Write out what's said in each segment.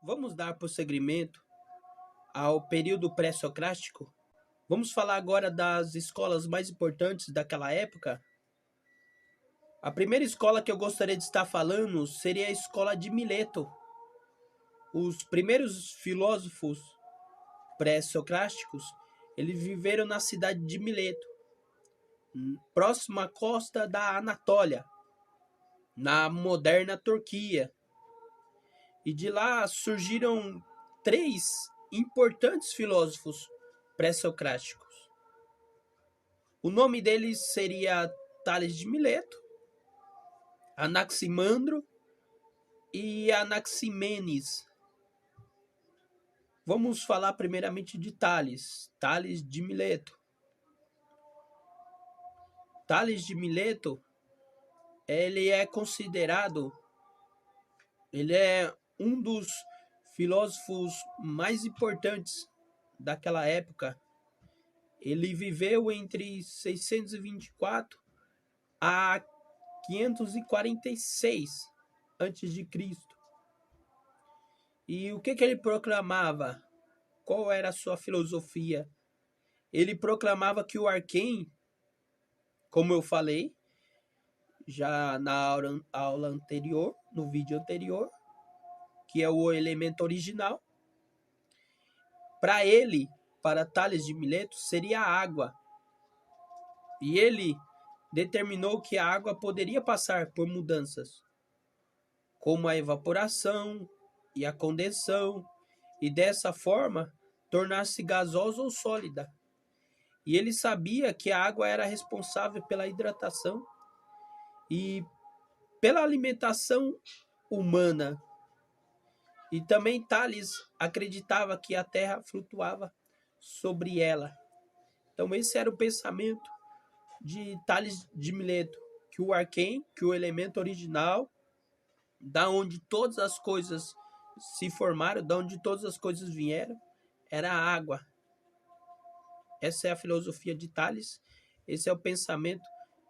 Vamos dar prosseguimento ao período pré-socrático? Vamos falar agora das escolas mais importantes daquela época? A primeira escola que eu gostaria de estar falando seria a escola de Mileto. Os primeiros filósofos pré-socráticos, eles viveram na cidade de Mileto, próxima à costa da Anatólia, na moderna Turquia. E de lá surgiram três importantes filósofos pré-socráticos. O nome deles seria Tales de Mileto, Anaximandro e Anaximenes. Vamos falar primeiramente de Tales de Mileto. Tales de Mileto, ele é um dos filósofos mais importantes daquela época. Ele viveu entre 624 a 546 a.C. E o que ele proclamava? Qual era a sua filosofia? Ele proclamava que o arquém, como eu falei já na aula anterior, no vídeo anterior, que é o elemento original, para Tales de Mileto, seria a água. E ele determinou que a água poderia passar por mudanças, como a evaporação e a condensação, e dessa forma tornar-se gasosa ou sólida. E ele sabia que a água era responsável pela hidratação e pela alimentação humana. E também Tales acreditava que a terra flutuava sobre ela. Então esse era o pensamento de Tales de Mileto, que o arquém, que o elemento original, da onde todas as coisas se formaram, da onde todas as coisas vieram, era a água. Essa é a filosofia de Tales, esse é o pensamento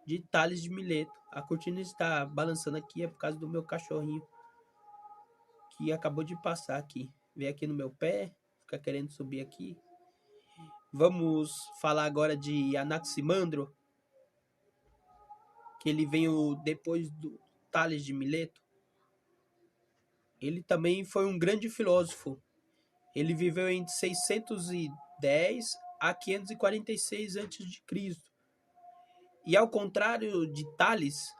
de Tales de Mileto. A cortina está balançando aqui, é por causa do meu cachorrinho, que acabou de passar aqui. Veio aqui no meu pé, fica querendo subir aqui. Vamos falar agora de Anaximandro, que ele veio depois do Tales de Mileto. Ele também foi um grande filósofo. Ele viveu entre 610 a 546 a.C. E ao contrário de Tales,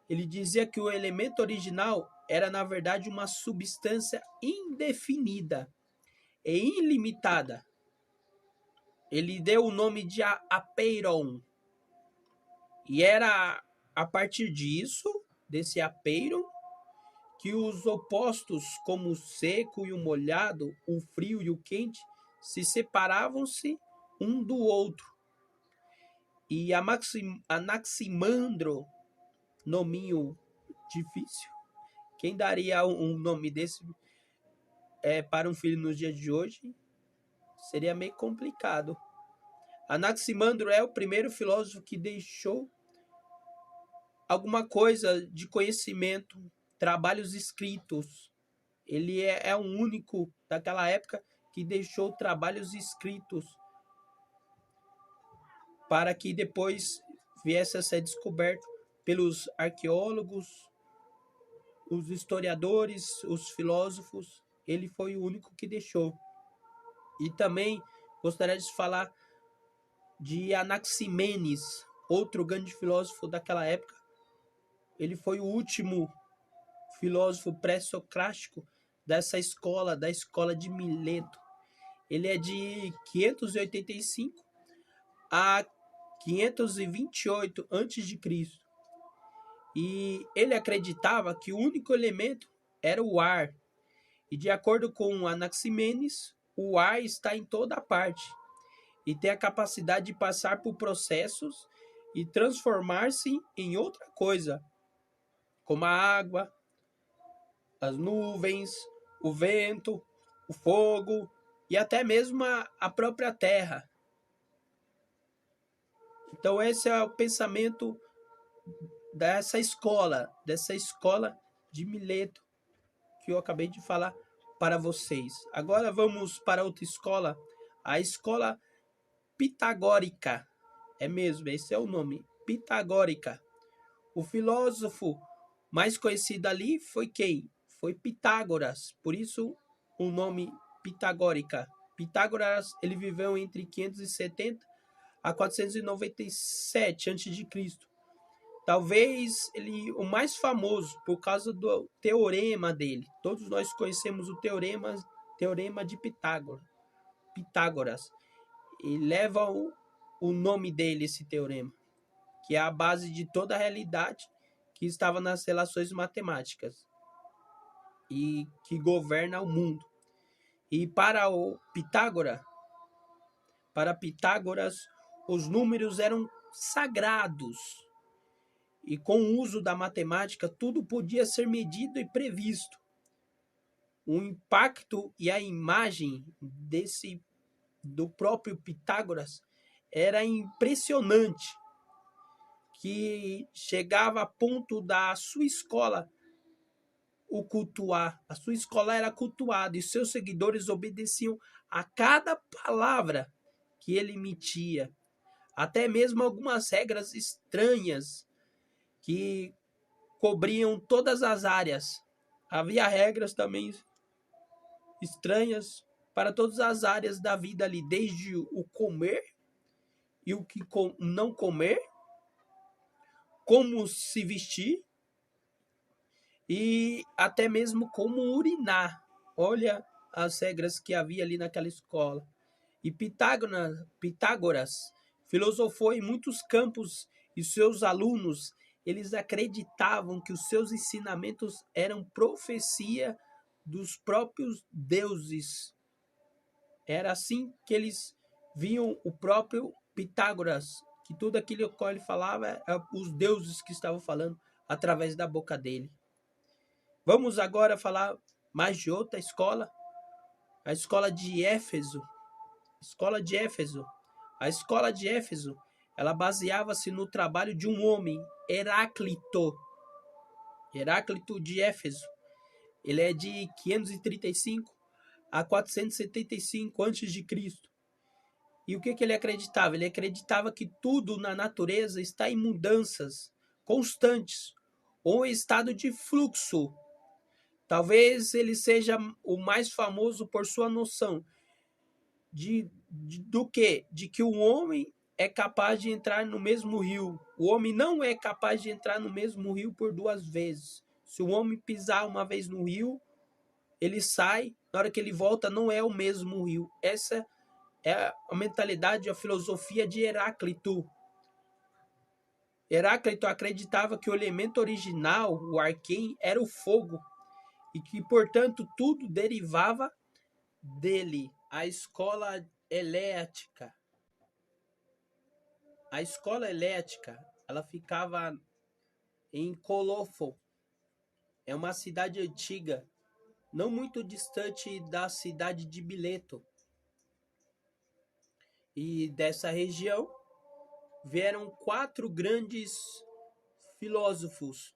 ele dizia que o elemento original era, na verdade, uma substância indefinida e ilimitada. Ele deu o nome de apeiron. E era a partir disso, desse apeiron, que os opostos, como o seco e o molhado, o frio e o quente, se separavam-se um do outro. E Anaximandro, nominho difícil, quem daria um nome desse para um filho nos dias de hoje? Seria meio complicado. Anaximandro é o primeiro filósofo que deixou alguma coisa de conhecimento, trabalhos escritos. Ele é o único daquela época que deixou trabalhos escritos para que depois viesse a ser descoberto pelos arqueólogos, os historiadores, os filósofos. Ele foi o único que deixou. E também gostaria de falar de Anaximenes, outro grande filósofo daquela época. Ele foi o último filósofo pré-socrático dessa escola, da escola de Mileto. Ele é de 585 a 528 a.C. E ele acreditava que o único elemento era o ar. E de acordo com Anaximenes, o ar está em toda parte e tem a capacidade de passar por processos e transformar-se em outra coisa, como a água, as nuvens, o vento, o fogo e até mesmo a própria terra. Então esse é o pensamento dessa escola de Mileto, que eu acabei de falar para vocês. Agora vamos para outra escola, a escola pitagórica. É mesmo, esse é o nome, pitagórica. O filósofo mais conhecido ali foi quem? Foi Pitágoras, por isso o nome pitagórica. Pitágoras, ele viveu entre 570 a 497 a.C. Talvez ele o mais famoso por causa do teorema dele. Todos nós conhecemos o teorema de Pitágoras. Pitágoras. E leva o nome dele, esse teorema, que é a base de toda a realidade que estava nas relações matemáticas e que governa o mundo. E para Pitágoras, os números eram sagrados. E com o uso da matemática, tudo podia ser medido e previsto. O impacto e a imagem do próprio Pitágoras era impressionante, que chegava a ponto da sua escola o cultuar. A sua escola era cultuada e seus seguidores obedeciam a cada palavra que ele emitia. Até mesmo algumas regras estranhas que cobriam todas as áreas. Havia regras também estranhas para todas as áreas da vida ali, desde o comer e o que não comer, como se vestir e até mesmo como urinar. Olha as regras que havia ali naquela escola. E Pitágoras filosofou em muitos campos e seus alunos, eles acreditavam que os seus ensinamentos eram profecia dos próprios deuses. Era assim que eles viam o próprio Pitágoras, que tudo aquilo que ele falava eram os deuses que estavam falando através da boca dele. Vamos agora falar mais de outra escola, a escola de Éfeso. Escola de Éfeso. A escola de Éfeso, ela baseava-se no trabalho de um homem, Heráclito. Heráclito de Éfeso. Ele é de 535 a 475 a.C. E o que ele acreditava? Ele acreditava que tudo na natureza está em mudanças constantes, ou em estado de fluxo. Talvez ele seja o mais famoso por sua noção do quê? De que o homem é capaz de entrar no mesmo rio. O homem não é capaz de entrar no mesmo rio por duas vezes. Se o homem pisar uma vez no rio, ele sai, na hora que ele volta não é o mesmo rio. Essa é a mentalidade, a filosofia de Heráclito. Heráclito acreditava que o elemento original, o arquém, era o fogo e que, portanto, tudo derivava dele. A escola elética. A escola elética, ela ficava em Colofo. É uma cidade antiga, não muito distante da cidade de Mileto. E dessa região vieram 4 grandes filósofos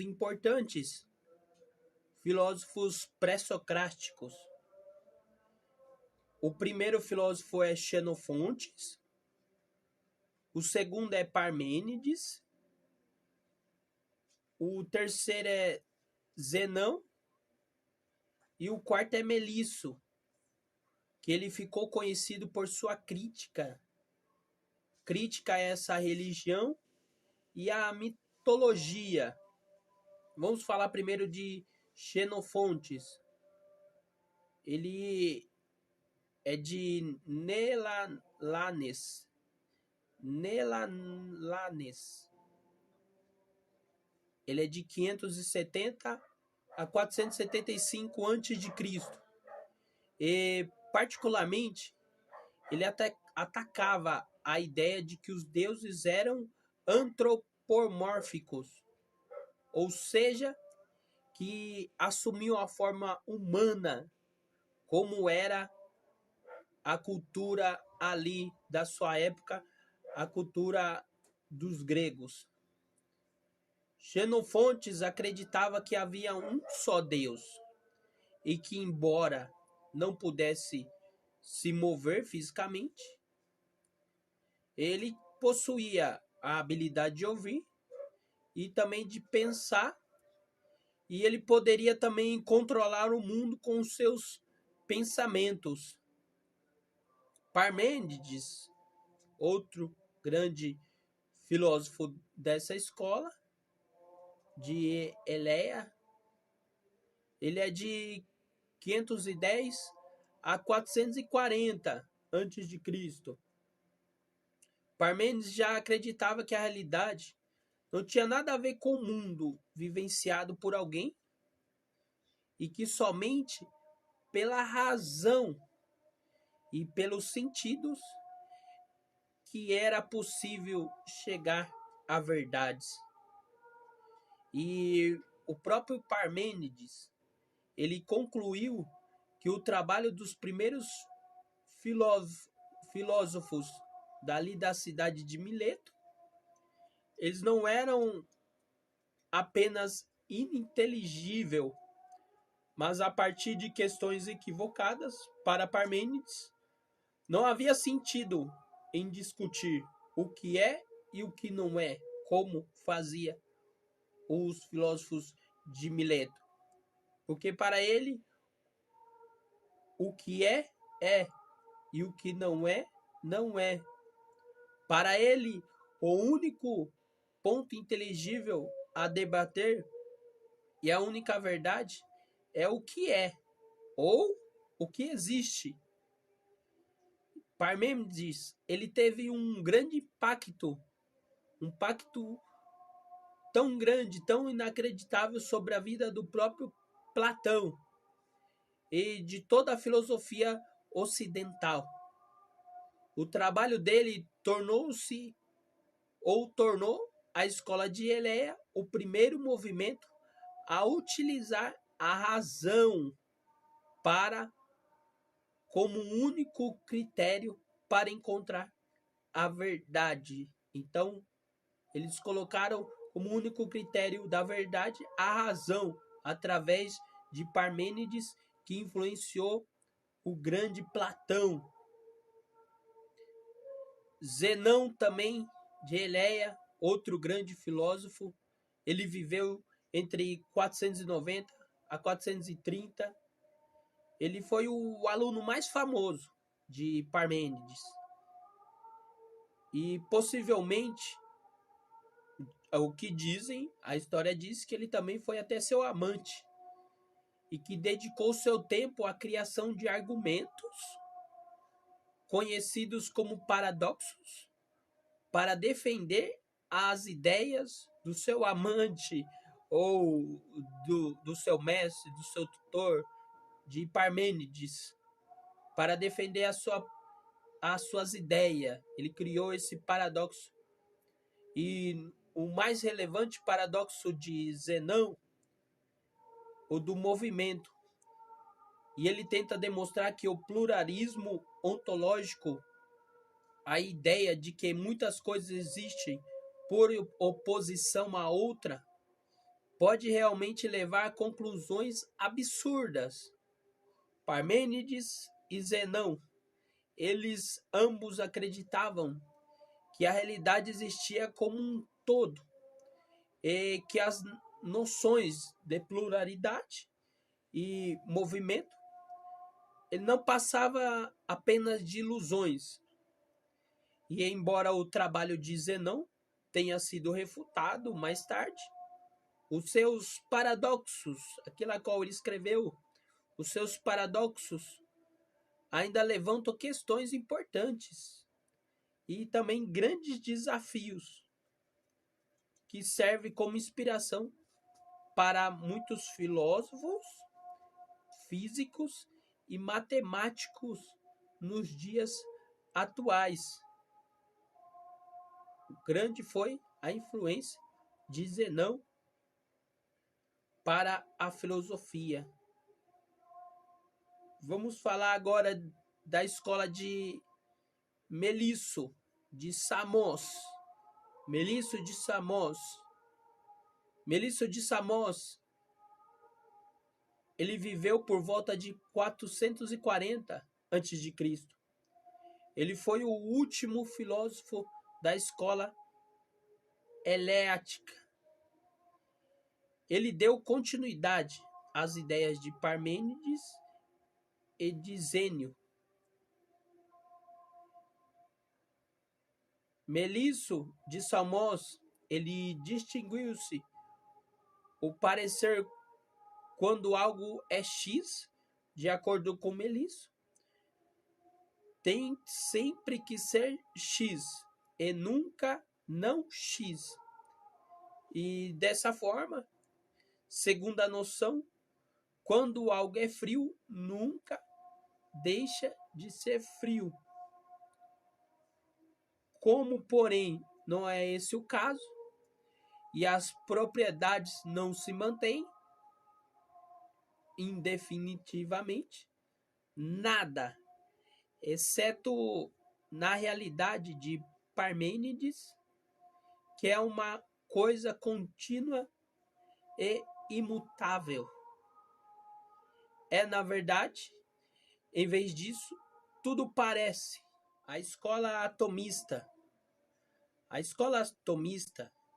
importantes, filósofos pré-socráticos. O primeiro filósofo é Xenofontes, o segundo é Parmênides, o terceiro é Zenão e o quarto é Melisso, que ele ficou conhecido por sua crítica a essa religião e a mitologia. Vamos falar primeiro de Xenofontes. Ele é de Nelalanes. Ele é de 570 a 475 a.C. E, particularmente, ele até atacava a ideia de que os deuses eram antropomórficos, ou seja, que assumiam a forma humana, como era a cultura ali da sua época, a cultura dos gregos. Xenofontes acreditava que havia um só Deus, e que, embora não pudesse se mover fisicamente, ele possuía a habilidade de ouvir e também de pensar, e ele poderia também controlar o mundo com os seus pensamentos. Parmênides, outro grande filósofo dessa escola, de Eleia, ele é de 510 a 440 antes de Cristo. Parmênides já acreditava que a realidade não tinha nada a ver com o mundo vivenciado por alguém e que somente pela razão e pelos sentidos que era possível chegar a verdades. E o próprio Parmênides, ele concluiu que o trabalho dos primeiros filósofos dali da cidade de Mileto, eles não eram apenas ininteligível, mas a partir de questões equivocadas para Parmênides, não havia sentido em discutir o que é e o que não é, como fazia os filósofos de Mileto. Porque para ele, o que é, e o que não é, não é. Para ele, o único ponto inteligível a debater e a única verdade é o que é, ou o que existe. Parmênides, ele teve um grande impacto tão grande, tão inacreditável sobre a vida do próprio Platão e de toda a filosofia ocidental. O trabalho dele tornou a escola de Eleia o primeiro movimento a utilizar a razão como único critério para encontrar a verdade. Então, eles colocaram como único critério da verdade a razão, através de Parmênides, que influenciou o grande Platão. Zenão também, de Eleia, outro grande filósofo, ele viveu entre 490 a 430. Ele foi o aluno mais famoso de Parmênides. E possivelmente, o que dizem, a história diz que ele também foi até seu amante e que dedicou seu tempo à criação de argumentos conhecidos como paradoxos para defender as ideias do seu amante ou do seu mestre, do seu tutor, de Parmênides, para defender as suas ideias. Ele criou esse paradoxo. E o mais relevante paradoxo de Zenão, o do movimento. E ele tenta demonstrar que o pluralismo ontológico, a ideia de que muitas coisas existem por oposição a outra, pode realmente levar a conclusões absurdas. Parmênides e Zenão, eles ambos acreditavam que a realidade existia como um todo e que as noções de pluralidade e movimento ele não passava apenas de ilusões. E embora o trabalho de Zenão tenha sido refutado mais tarde, os seus paradoxos, aquilo a qual ele escreveu, os seus paradoxos ainda levantam questões importantes e também grandes desafios que servem como inspiração para muitos filósofos, físicos e matemáticos nos dias atuais. Grande foi a influência de Zenão para a filosofia. Vamos falar agora da escola de Melisso de Samos. Melisso de Samos. Melisso de Samos, ele viveu por volta de 440 a.C. Ele foi o último filósofo da escola eleática. Ele deu continuidade às ideias de Parmênides e de Zênio. Melisso de Samos, ele distinguiu-se o parecer quando algo é X, de acordo com Melisso, tem sempre que ser X e nunca não X. E dessa forma, segundo a noção, quando algo é frio, nunca deixa de ser frio. Como, porém, não é esse o caso, e as propriedades não se mantêm indefinitivamente, nada, exceto na realidade de Parmênides, que é uma coisa contínua e imutável. É, na verdade, em vez disso, tudo parece. A escola atomista,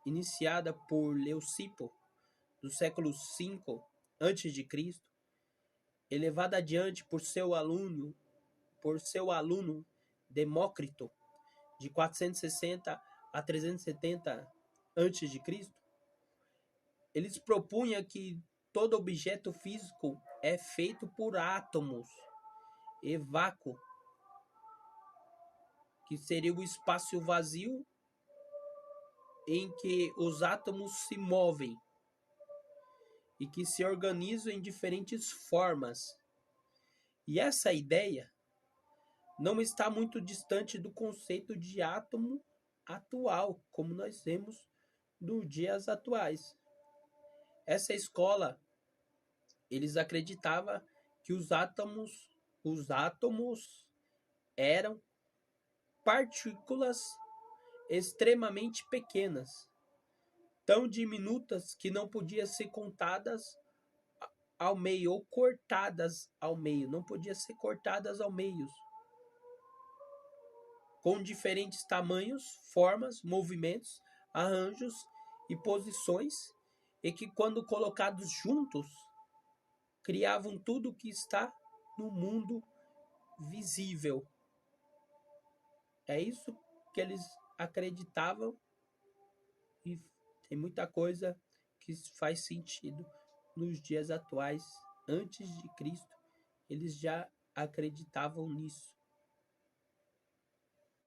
iniciada por Leucipo, do século V a.C., elevada adiante por seu aluno Demócrito, de 460 a 370 a.C., eles propunham que todo objeto físico é feito por átomos e vácuo, que seria o espaço vazio em que os átomos se movem e que se organizam em diferentes formas. E essa ideia não está muito distante do conceito de átomo atual, como nós vemos nos dias atuais. Essa escola, eles acreditavam que os átomos eram partículas extremamente pequenas, tão diminutas que não podiam ser contadas ao meio ou cortadas ao meio, não podiam ser cortadas ao meio, com diferentes tamanhos, formas, movimentos, arranjos e posições, e que quando colocados juntos, criavam tudo o que está no mundo visível. É isso que eles acreditavam, e tem muita coisa que faz sentido nos dias atuais. Antes de Cristo, eles já acreditavam nisso.